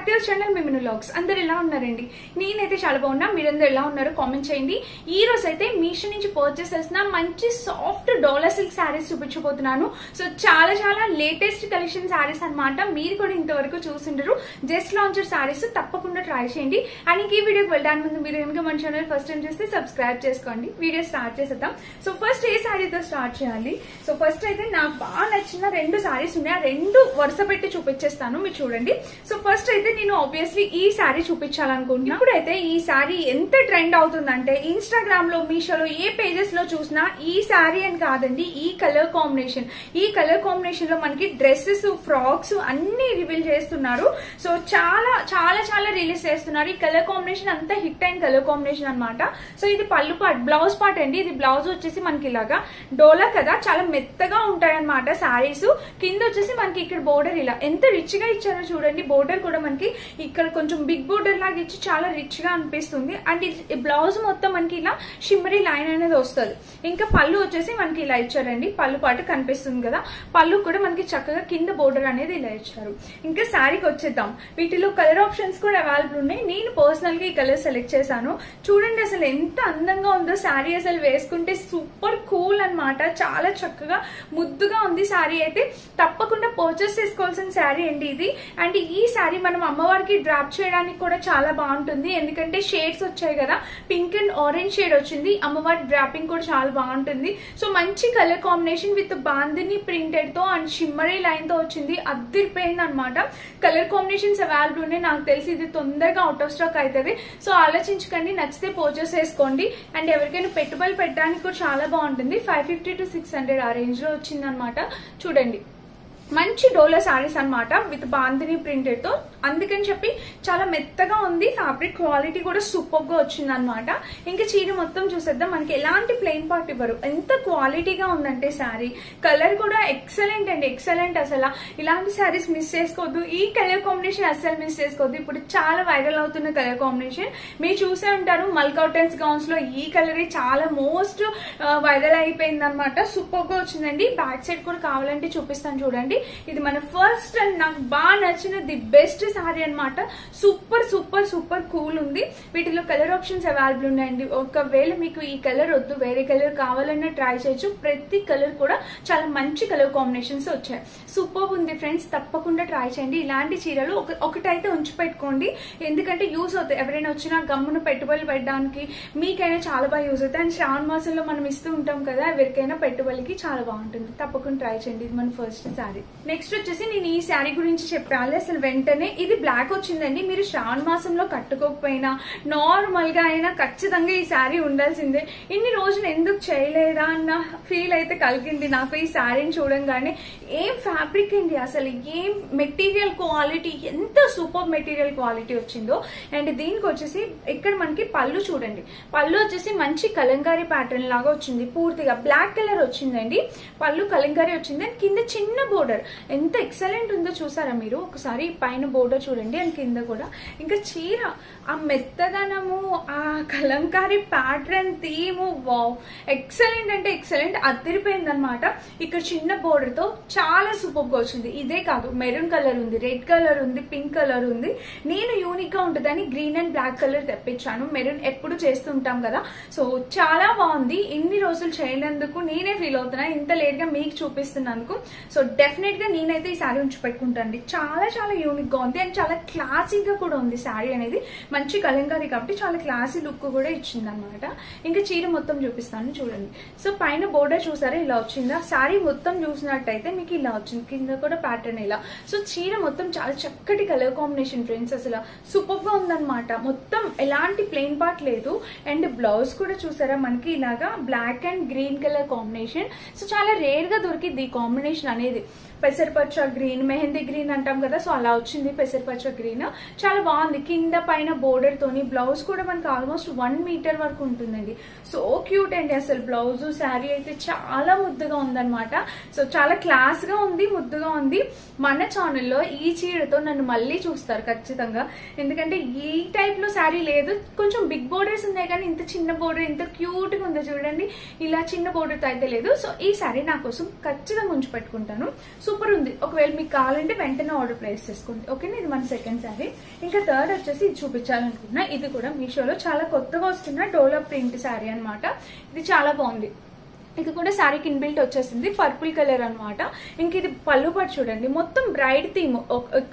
Back to your channel మిమిను vlogs. అందరు ఎలా ఉన్నారండి? నేనైతే చాలా బాగున్నా. మీరందరూ ఎలా ఉన్నారో కామెంట్ చేయండి. ఈ రోజు అయితే మీషో నుంచి పర్చేస్ చేసిన మంచి సాఫ్ట్ డోలా సిల్క్ శారీస్ చూపించబోతున్నాను. సో చాలా చాలా లేటెస్ట్ కలెక్షన్ శారీస్ అన్నమాట. మీరు కూడా ఇంతవరకు చూసిండరు. జస్ట్ లాంచర్ శారీస్ తప్పకుండా ట్రై చేయండి. అండ్ ఈ వీడియోకి వెళ్ళడానికి ముందు మీరు కనుక మన ఛానల్ ఫస్ట్ టైం చేస్తే సబ్స్క్రైబ్ చేసుకోండి. వీడియో స్టార్ట్ చేసేద్దాం. సో ఫస్ట్ ఏ శారీతో స్టార్ట్ చేయాలి? సో ఫస్ట్ అయితే నాకు బాగా నచ్చిన రెండు శారీస్ ఉన్నాయి. ఆ రెండు వరుస పెట్టి చూపించేస్తాను, మీరు చూడండి. సో ఫస్ట్ అయితే నేను ఆబ్వియస్లీ ఈ శారీ చూపించాలనుకుంటున్నా. ఇప్పుడైతే ఈ శారీ ఎంత ట్రెండ్ అవుతుందంటే ఇన్స్టాగ్రామ్ లో, మీషోలో ఏ పేజెస్ లో చూసినా ఈ శారీ అని కాదండి, ఈ కలర్ కాంబినేషన్ లో మనకి డ్రెస్సెస్, ఫ్రాక్స్ అన్ని రివీల్ చేస్తున్నారు. సో చాలా చాలా చాలా రిలీజ్ చేస్తున్నారు. ఈ కలర్ కాంబినేషన్ అంతా హిట్ అయిన కలర్ కాంబినేషన్ అనమాట. సో ఇది పళ్ళు పార్ట్, బ్లౌజ్ పార్ట్ అండి. ఇది బ్లౌజ్ వచ్చేసి మనకి ఇలాగా డోలా కదా, చాలా మెత్తగా ఉంటాయి అనమాట శారీస్. కింద వచ్చేసి మనకి ఇక్కడ బోర్డర్ ఇలా ఎంత రిచ్ గా ఇచ్చారో చూడండి. బోర్డర్ కూడా మనకి ఇక్కడ కొంచెం బిగ్ బోర్డర్ లాగా ఇచ్చి చాలా రిచ్ గా అనిపిస్తుంది. అండ్ ఈ బ్లౌజ్ మొత్తం మనకి ఇలా షిమ్మరీ లైన్ అనేది వస్తుంది. ఇంకా పళ్ళు వచ్చేసి మనకి ఇలా ఇచ్చారండి. పళ్ళు పాటు కనిపిస్తుంది కదా, పళ్ళు కూడా మనకి చక్కగా కింద బోర్డర్ అనేది ఇలా ఇచ్చారు. ఇంకా శారీకి వచ్చేద్దాం. వీటిలో కలర్ ఆప్షన్స్ కూడా అవైలబుల్ ఉన్నాయి. నేను పర్సనల్ గా ఈ కలర్ సెలెక్ట్ చేశాను. చూడండి అసలు ఎంత అందంగా ఉందో శారీ. అసలు వేసుకుంటే సూపర్ కూల్ అన్నమాట. చాలా చక్కగా ముద్దుగా ఉంది శారీ. అయితే తప్పకుండా పర్చేస్ చేసుకోవాల్సిన శారీ అండి ఇది. అండ్ ఈ శారీ మనం అమ్మవారికి డ్రాప్ చేయడానికి కూడా చాలా బాగుంటుంది. ఎందుకంటే షేడ్స్ వచ్చాయి కదా, పింక్ అండ్ ఆరెంజ్ షేడ్ వచ్చింది. అమ్మవారి డ్రాపింగ్ కూడా చాలా బాగుంటుంది. సో మంచి colour combination with bandhani printed తో అండ్ షిమ్మరీ లైన్ తో వచ్చింది. అదిరిపోయింది అనమాట. కలర్ కాంబినేషన్స్ అవైలబుల్ ఉన్నాయి. నాకు తెలిసి ఇది తొందరగా అవుట్ ఆఫ్ స్టాక్ అవుతుంది. సో ఆలోచించకండి, నచ్చితే పర్చేస్ చేసుకోండి. అండ్ ఎవరికైనా పెట్టుబడులు పెట్టడానికి కూడా చాలా బాగుంటుంది. 550 to 600 ఆ రేంజ్ లో వచ్చింది అనమాట. చూడండి, మంచి డోలా శారీస్ అనమాట విత్ బాందిని ప్రింటెడ్ తో. అందుకని చెప్పి చాలా మెత్తగా ఉంది. ఫ్యాబ్రిక్ క్వాలిటీ కూడా సూపర్ గా వచ్చింది అనమాట. ఇంకా చీర మొత్తం చూసేద్దాం. మనకి ఎలాంటి ప్లెయిన్ పార్ట్ ఇవ్వరు. ఎంత క్వాలిటీగా ఉందంటే శారీ. కలర్ కూడా ఎక్సలెంట్ అండి, ఎక్సలెంట్. అసలు ఇలాంటి శారీస్ మిస్ చేసుకోవద్దు. ఈ కలర్ కాంబినేషన్ అస్సలు మిస్ చేసుకోవద్దు. ఇప్పుడు చాలా వైరల్ అవుతున్న కలర్ కాంబినేషన్ మీరు చూసే ఉంటారు. మల్ కాటన్స్ గౌన్స్ లో ఈ కలర్ చాలా మోస్ట్ వైరల్ అయిపోయింది అనమాట. సూపర్ గా వచ్చిందండి. బ్యాక్ సైడ్ కూడా కావాలంటే చూపిస్తాను చూడండి. ఇది మన ఫస్ట్ అండ్ నాకు బాగా నచ్చిన ది బెస్ట్ సారీ అనమాట. సూపర్ సూపర్ సూపర్ కూల్ ఉంది. వీటిలో కలర్ ఆప్షన్స్ అవైలబుల్ ఉన్నాయండి. ఒకవేళ మీకు ఈ కలర్ వద్దు, వేరే కలర్ కావాలన్నా ట్రై చేయొచ్చు. ప్రతి కలర్ కూడా చాలా మంచి కలర్ కాంబినేషన్స్ వచ్చాయి. సూపర్ ఉంది ఫ్రెండ్స్, తప్పకుండా ట్రై చేయండి. ఇలాంటి చీరలు ఒకటైతే ఉంచి పెట్టుకోండి, ఎందుకంటే యూజ్ అవుతాయి. ఎవరైనా వచ్చినా గమ్మున పెట్టుబడులు పెట్టడానికి మీకైనా చాలా బాగా యూజ్ అవుతాయి. అండ్ శ్రావణ మాసంలో మనం ఇస్తూ ఉంటాం కదా, ఎవరికైనా పెట్టుబడికి చాలా బాగుంటుంది. తప్పకుండా ట్రై చేయండి. ఇది మన ఫస్ట్ శారీ. నెక్స్ట్ వచ్చేసి నేను ఈ శారీ గురించి చెప్పాలి. అసలు వెంటనే ఇది బ్లాక్ వచ్చిందండి. మీరు శ్రావణ మాసంలో కట్టుకోకపోయినా నార్మల్ గా అయినా ఖచ్చితంగా ఈ శారీ ఉండాల్సిందే. ఇన్ని రోజులు ఎందుకు చేయలేదా అన్న ఫీల్ అయితే కలిగింది నాకు ఈ శారీని చూడంగానే. ఏం ఫ్యాబ్రిక్ అండి, అసలు ఏం మెటీరియల్ క్వాలిటీ, ఎంత సూపర్ మెటీరియల్ క్వాలిటీ వచ్చిందో. అండ్ దీనికి వచ్చేసి ఇక్కడ మనకి పళ్ళు చూడండి. పళ్ళు వచ్చేసి మంచి కలంకారీ ప్యాటర్న్ లాగా వచ్చింది. పూర్తిగా బ్లాక్ కలర్ వచ్చిందండి. పళ్ళు కలంకారీ వచ్చింది. అండ్ కింద చిన్న బోర్డర్ ఎంత ఎక్సలెంట్ ఉందో చూసారా మీరు? ఒకసారి పైన బోర్డర్ చూడండి అండ్ కింద కూడా. ఇంకా చీర ఆ మెత్తదనము, ఆ Kalamkari pattern theme, wow excellent అంటే ఎక్సలెంట్. అదిరిపోయింది అనమాట. ఇక్కడ చిన్న బోర్డర్ తో చాలా సూపర్ గా వచ్చింది. ఇదే కాదు, మెరూన్ కలర్ ఉంది, రెడ్ కలర్ ఉంది, పింక్ కలర్ ఉంది. నేను యూనిక్ గా ఉంటుందని గ్రీన్ అండ్ బ్లాక్ కలర్ తెప్పించాను. మెరూన్ ఎప్పుడు చేస్తుంటాం కదా. సో చాలా బాగుంది. ఇన్ని రోజులు చేయనందుకు నేనే ఫీల్ అవుతున్నా, ఇంత లేట్ గా మీకు చూపిస్తున్నందుకు. సో డెఫినెట్ గా నేనైతే ఈ శారీ ఉంచి పెట్టుకుంటాను. చాలా చాలా యూనిక్ గా ఉంది అండ్ చాలా క్లాసీగా కూడా ఉంది శారీ అనేది. మంచి కలంకారీ కాబట్టి చాలా క్లాసీ లుక్ కూడా ఇచ్చింది అనమాట. ఇంకా చీర మొత్తం చూపిస్తాను చూడండి. సో పైన బోర్డర్ చూసారా ఇలా వచ్చిందా? శారీ మొత్తం చూసినట్టయితే మీకు ఇలా వచ్చింది. కింద కూడా ప్యాటర్న్ ఇలా. సో చీర మొత్తం చాలా చక్కటి కలర్ కాంబినేషన్ ఫ్రెండ్స్. అసలు సూపర్ గా ఉందన్నమాట. మొత్తం ఎలాంటి ప్లెయిన్ పార్ట్ లేదు. అండ్ బ్లౌజ్ కూడా చూసారా మనకి ఇలాగా black and green colour combination. So చాలా రేర్ గా దొరికింది ఈ కాంబినేషన్ అనేది. పెసరపచ్చ గ్రీన్, మెహందీ గ్రీన్ అంటాం కదా, సో అలా వచ్చింది పెసరపచ్చ గ్రీన్. చాలా బాగుంది. కింద పైన బోర్డర్ తోని. బ్లౌజ్ కూడా మనకి ఆల్మోస్ట్ 1 మీటర్ వరకు ఉంటుందండి. సో క్యూట్ అండి. అసలు బ్లౌజ్ శారీ అయితే చాలా ముద్దుగా ఉందన్నమాట. సో చాలా క్లాస్ గా ఉంది, ముద్దుగా ఉంది. మన ఛానల్లో ఈ చీరతో నన్ను మళ్ళీ చూస్తారు ఖచ్చితంగా. ఎందుకంటే ఈ టైప్ లో శారీ లేదు. కొంచెం బిగ్ బోర్డర్స్ ఉన్నాయి కానీ ఇంత చిన్న బోర్డర్ ఎంత క్యూట్ గా ఉందో చూడండి. ఇలా చిన్న బోర్డర్ తో అయితే లేదు. సో ఈ శారీ నా కోసం ఖచ్చితంగా ఉంచి పెట్టుకుంటాను. సూపర్ ఉంది. ఒకవేళ మీకు కావాలంటే వెంటనే ఆర్డర్ ప్లేస్ చేసుకోండి, ఓకేనా? చూపిస్తాను. ఇది మన సెకండ్ శారీ. ఇంకా థర్డ్ వచ్చేసి ఇది చూపించాలనుకుంటున్నా. ఇది కూడా మీషోలో చాలా కొత్తగా వస్తున్న డోలా ప్రింట్ శారీ అనమాట. ఇది చాలా బాగుంది. ఇది కూడా శారీకి ఇన్బిల్ట్ వచ్చేసింది, పర్పుల్ కలర్ అనమాట. ఇంక ఇది పళ్ళు పాటు చూడండి, మొత్తం braid theme,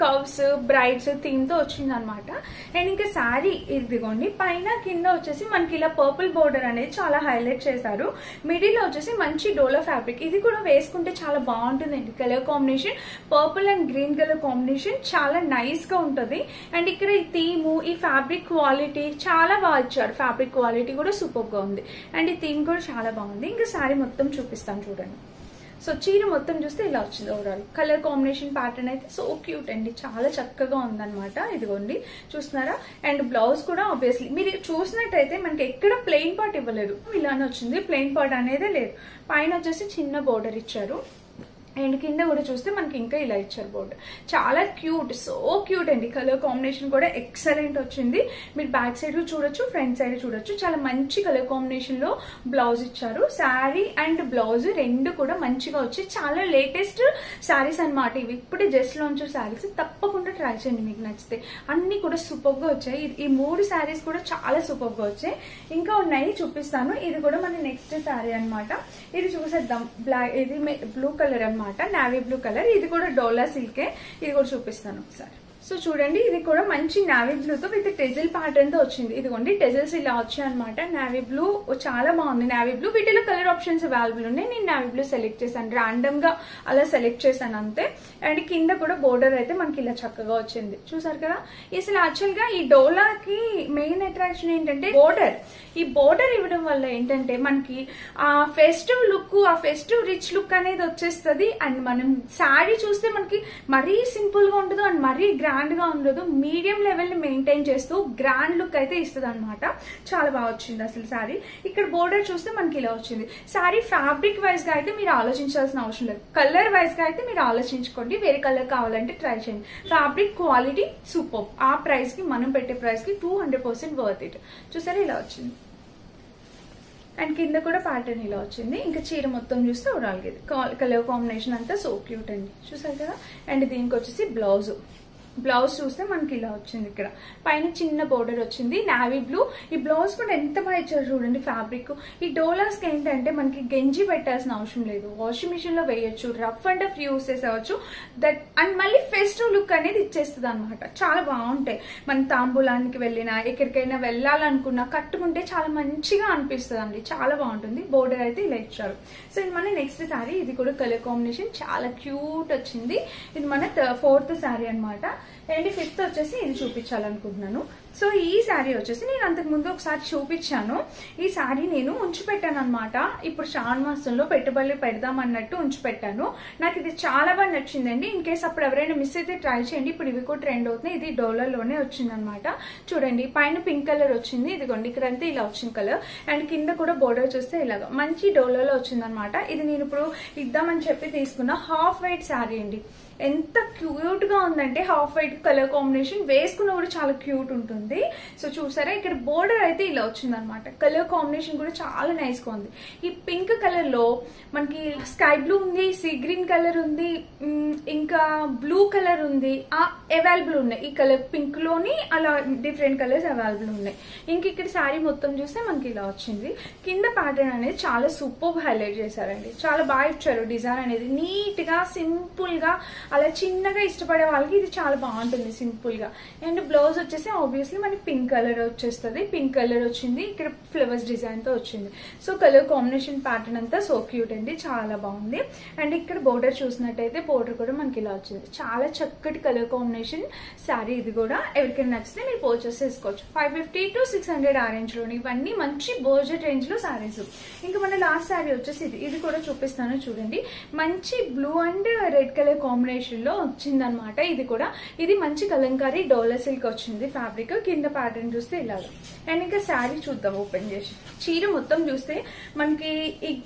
curves brides theme తో వచ్చింది అనమాట. అండ్ ఇంకా శారీ ఇదిగోండి, పైన కింద వచ్చేసి మనకి ఇలా పర్పుల్ బోర్డర్ అనేది చాలా హైలైట్ చేశారు. మిడిల్ లో వచ్చేసి మంచి డోలా ఫ్యాబ్రిక్. ఇది కూడా వేసుకుంటే చాలా బాగుంటుందండి. Colour combination purple and green colour combination చాలా నైస్ గా ఉంటుంది. అండ్ ఇక్కడ ఈ థీమ్, ఈ ఫ్యాబ్రిక్ క్వాలిటీ చాలా బాగా ఇచ్చారు. ఫ్యాబ్రిక్ క్వాలిటీ కూడా సూపర్ గా ఉంది. అండ్ ఈ థీమ్ కూడా చాలా బాగుంది. ఇంకా శారీ మొత్తం చూపిస్తాను చూడండి. సో చీర మొత్తం చూస్తే ఇలా వచ్చింది. ఓవరాల్ కలర్ కాంబినేషన్ ప్యాటర్న్ అయితే సో క్యూట్ అండి, చాలా చక్కగా ఉందన్నమాట. ఇదిగోండి చూస్తున్నారా. అండ్ బ్లౌజ్ కూడా ఆబ్వియస్లీ మీరు చూసినట్టయితే మనకి ఎక్కడ ప్లెయిన్ పార్ట్ ఇవ్వలేదు, ఇలానే వచ్చింది. ప్లెయిన్ పార్ట్ అనేది లేదు. పైన వచ్చేసి చిన్న బోర్డర్ ఇచ్చారు. అండ్ కింద కూడా చూస్తే మనకి ఇంకా ఇలా ఇచ్చారు బోర్డర్. చాలా క్యూట్, సో క్యూట్ అండి. కలర్ కాంబినేషన్ కూడా ఎక్సలెంట్ వచ్చింది. మీరు బ్యాక్ సైడ్ చూడొచ్చు, ఫ్రంట్ సైడ్ చూడొచ్చు. చాలా మంచి కలర్ కాంబినేషన్ లో బ్లౌజ్ ఇచ్చారు. శారీ అండ్ బ్లౌజ్ రెండు కూడా మంచిగా వచ్చి చాలా లేటెస్ట్ శారీస్ అనమాట ఇవి. ఇప్పుడే జస్ట్ లాంచ్ శారీస్, తప్పకుండా ట్రై చేయండి మీకు నచ్చితే. అన్ని కూడా సూపర్ గా వచ్చాయి. ఈ 3 శారీస్ కూడా చాలా సూపర్ గా వచ్చాయి. ఇంకా ఉన్నాయి చూపిస్తాను. ఇది కూడా మన నెక్స్ట్ శారీ అనమాట. ఇది చూసేద్దాం. బ్లాక్, ఇది బ్లూ కలర్ అనమాట, నావీ బ్లూ కలర్. ఇది కూడా డోలా సిల్కే. ఇది కూడా చూపిస్తాను ఒకసారి. సో చూడండి, ఇది కూడా మంచి నావీ బ్లూ తో విత్ టెజిల్ ప్యాటర్న్ తో వచ్చింది. ఇదిగోండి టెజిల్స్ ఇలా వచ్చాయి అనమాట. నావీ బ్లూ చాలా బాగుంది. నావీ బ్లూ వీటిలో కలర్ ఆప్షన్స్ అవైలబుల్ ఉన్నాయి. నేను నావీ బ్లూ సెలెక్ట్ చేశాను, రాండమ్ గా అలా సెలెక్ట్ చేశాను అంతే. అండ్ కింద కూడా బోర్డర్ అయితే మనకి ఇలా చక్కగా వచ్చింది. చూసారు కదా. అసలు యాక్చువల్ గా ఈ డోలాకి మెయిన్ అట్రాక్షన్ ఏంటంటే బోర్డర్. ఈ బోర్డర్ ఇవ్వడం వల్ల ఏంటంటే మనకి ఆ ఫెస్టివ్ లుక్, ఆ ఫెస్టివ్ రిచ్ లుక్ అనేది వచ్చేస్తుంది. అండ్ మనం శారీ చూస్తే మనకి మరీ సింపుల్ గా ఉండదు అండ్ మరీ గ్రాండ్ గా ఉండదు. మీడియం లెవెల్ ని మెయింటైన్ చేస్తూ గ్రాండ్ లుక్ అయితే ఇస్తుంది అనమాట. చాలా బాగా వచ్చింది అసలు శారీ. ఇక్కడ బోర్డర్ చూస్తే మనకి ఇలా వచ్చింది. శారీ ఫ్యాబ్రిక్ వైజ్ గా అయితే మీరు ఆలోచించాల్సిన అవసరం లేదు. కలర్ వైజ్ గా అయితే మీరు ఆలోచించుకోండి. వేరే కలర్ కావాలంటే ట్రై చేయండి. Fabric quality super. ఆ ప్రైస్ కి, మనం పెట్టే ప్రైస్ కి 200% వర్త్ ఇట్. చూసారా ఇలా వచ్చింది. అండ్ కింద కూడా ప్యాటర్న్ ఇలా వచ్చింది. ఇంకా చీర మొత్తం చూస్తే ఓవరాల్ కలర్ కాంబినేషన్ అంతా సో క్యూట్ అండి. చూసారు కదా. అండ్ దీనికి వచ్చేసి బ్లౌజ్. బ్లౌజ్ చూస్తే మనకి ఇలా వచ్చింది. ఇక్కడ పైన చిన్న బోర్డర్ వచ్చింది, నావీ బ్లూ. ఈ బ్లౌజ్ కూడా ఎంత బాగా ఇచ్చారు చూడండి. ఫ్యాబ్రిక్ ఈ డోలాస్ కి ఏంటంటే మనకి గంజి పెట్టాల్సిన అవసరం లేదు. వాషింగ్ మిషన్ లో వేయొచ్చు, రఫ్ అండ్ టఫ్ యూస్ చేసేవచ్చు. దట్ అండ్ మళ్ళీ ఫెస్టివ్ లుక్ అనేది ఇచ్చేస్తుంది అనమాట. చాలా బాగుంటాయి. మన తాంబూలానికి వెళ్ళినా, ఎక్కడికైనా వెళ్ళాలనుకున్నా కట్టుకుంటే చాలా మంచిగా అనిపిస్తుంది అండి. చాలా బాగుంటుంది. బోర్డర్ అయితే ఇలా ఇచ్చారు. సో ఇది మన నెక్స్ట్ శారీ. ఇది కూడా కలర్ కాంబినేషన్ చాలా క్యూట్ వచ్చింది. ఇది మన 4th శారీ అనమాట. అండ్ 5th వచ్చేసి ఇది చూపించాలనుకుంటున్నాను. సో ఈ శారీ వచ్చేసి నేను అంతకు ముందు ఒకసారి చూపించాను. ఈ శారీ నేను ఉంచిపెట్టాను అనమాట. ఇప్పుడు శ్రావణ మాసంలో పెట్టుబడులు పెడదాం అన్నట్టు ఉంచిపెట్టాను. నాకు ఇది చాలా బాగా నచ్చిందండి. ఇన్ కేసు అప్పుడు ఎవరైనా మిస్ అయితే ట్రై చేయండి. ఇప్పుడు ఇవి కూడా ట్రెండ్ అవుతున్నాయి. ఇది డోలాలోనే వచ్చింది అనమాట. చూడండి పైన పింక్ కలర్ వచ్చింది. ఇదిగోండి ఇక్కడంతా ఇలా వచ్చింది కలర్. అండ్ కింద కూడా బోర్డర్ చూస్తే ఇలాగా మంచి డోలాలో వచ్చింది అనమాట. ఇది నేను ఇప్పుడు ఇద్దామని చెప్పి తీసుకున్న హాఫ్ వైట్ శారీ అండి. ఎంత క్యూట్ గా ఉందంటే హాఫ్ వైట్ కలర్ కాంబినేషన్ వేసుకున్న కూడా చాలా క్యూట్ ఉంటుంది. సో చూసారా ఇక్కడ బోర్డర్ అయితే ఇలా వచ్చింది అనమాట. కలర్ కాంబినేషన్ కూడా చాలా నైస్ గా ఉంది. ఈ పింక్ కలర్ లో మనకి స్కై బ్లూ ఉంది, సీ గ్రీన్ కలర్ ఉంది, ఇంకా బ్లూ కలర్ ఉంది, అవైలబుల్ ఉన్నాయి. ఈ కలర్ పింక్ లోని అలా డిఫరెంట్ కలర్స్ అవైలబుల్ ఉన్నాయి. ఇంక ఇక్కడ శారీ మొత్తం చూస్తే మనకి ఇలా వచ్చింది. కింద ప్యాటర్న్ అనేది చాలా సూపర్ హైలైట్ చేశారండి. చాలా బాగా ఇచ్చారు. డిజైన్ అనేది నీట్ గా సింపుల్ గా అలా చిన్నగా ఇష్టపడే వాళ్ళకి ఇది చాలా బాగుంటుంది సింపుల్ గా. అండ్ బ్లౌజ్ వచ్చేసి ఆబ్వియస్లీ మనకి పింక్ కలర్ వచ్చేస్తుంది. పింక్ కలర్ వచ్చింది. ఇక్కడ ఫ్లవర్స్ డిజైన్ తో వచ్చింది. సో కలర్ కాంబినేషన్ ప్యాటర్న్ అంతా సో క్యూట్ అండి. చాలా బాగుంది. అండ్ ఇక్కడ బోర్డర్ చూసినట్టయితే బోర్డర్ కూడా మనకి ఇలా వచ్చింది. చాలా చక్కటి కలర్ కాంబినేషన్ శారీ. ఇది కూడా ఎవరికైనా నచ్చితే మీరు పర్చేస్ చేసుకోవచ్చు. 550 to 600 ఆ రేంజ్ లోని. ఇవన్నీ మంచి బడ్జెట్ రేంజ్ లో శారీస్. ఇంకా మన లాస్ట్ శారీ వచ్చేసి ఇది కూడా చూపిస్తాను చూడండి. మంచి blue and red colour combination లో వచ్చిందనమాట. ఇది కూడా ఇది మంచి కలంకారీ డోలా సిల్క్ వచ్చింది ఫ్యాబ్రిక్. కింద ప్యాటర్న్ చూస్తే ఇలాగా. అండ్ ఇంకా శారీ చూద్దాం ఓపెన్ చేసి. చీర మొత్తం చూస్తే మనకి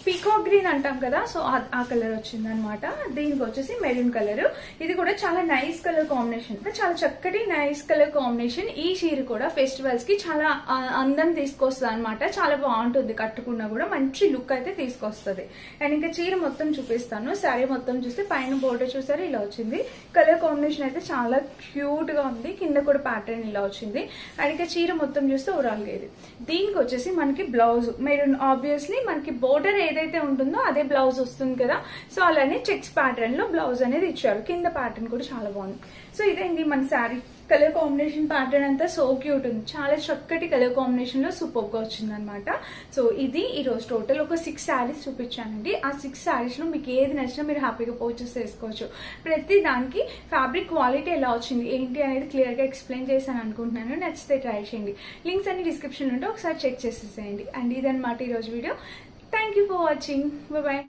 పీకాక్ గ్రీన్ అంటాం కదా, సో ఆ కలర్ వచ్చింది అనమాట. దీనికి వచ్చేసి మెరూన్ కలర్. ఇది కూడా చాలా నైస్ కలర్ కాంబినేషన్, చాలా చక్కటి నైస్ కలర్ కాంబినేషన్. ఈ చీర కూడా ఫెస్టివల్స్ కి చాలా అందం తీసుకొస్తుంది అనమాట. చాలా బాగుంటుంది. కట్టుకున్నా కూడా మంచి లుక్ అయితే తీసుకొస్తుంది. అండ్ ఇంకా చీర మొత్తం చూపిస్తాను. శారీ మొత్తం చూస్తే పైన బోర్డర్ చూసారు ఇలా వచ్చింది. కలర్ కాంబినేషన్ అయితే చాలా క్యూట్ గా ఉంది. కింద కూడా ప్యాటర్న్ ఇలా వచ్చింది. అండ్ ఇక చీర మొత్తం చూస్తే ఓవరాల్ గా ఇది. దీనికి వచ్చేసి మనకి బ్లౌజ్ మెరూన్, ఆబ్వియస్లీ మనకి బోర్డర్ ఏదైతే ఉంటుందో అదే బ్లౌజ్ వస్తుంది కదా. సో అలానే చెక్స్ ప్యాటర్న్ లో బ్లౌజ్ అనేది ఇచ్చారు. కింద ప్యాటర్న్ కూడా చాలా బాగుంది. సో ఇదేంటి మన శారీ కలర్ కాంబినేషన్ ప్యాటర్న్ అంతా సో క్యూట్ ఉంది. చాలా చక్కటి కలర్ కాంబినేషన్ లో సూపర్ గా వచ్చింది అనమాట. సో ఇది ఈ రోజు టోటల్ ఒక 6 శారీస్ చూపించానండి. ఆ 6 శారీస్ లో మీకు ఏది నచ్చినా మీరు హ్యాపీగా పర్చేస్ చేసుకోవచ్చు. ప్రతి దానికి ఫ్యాబ్రిక్ క్వాలిటీ ఎలా వచ్చింది ఏంటి అనేది క్లియర్ గా ఎక్స్ప్లెయిన్ చేశాను అనుకుంటున్నాను. నచ్చితే ట్రై చేయండి. లింక్స్ అన్ని డిస్క్రిప్షన్ ఉంటే ఒకసారి చెక్ చేసేసేయండి. అండ్ ఇదన్నమాట ఈ రోజు video. Thank you for watching. Bye.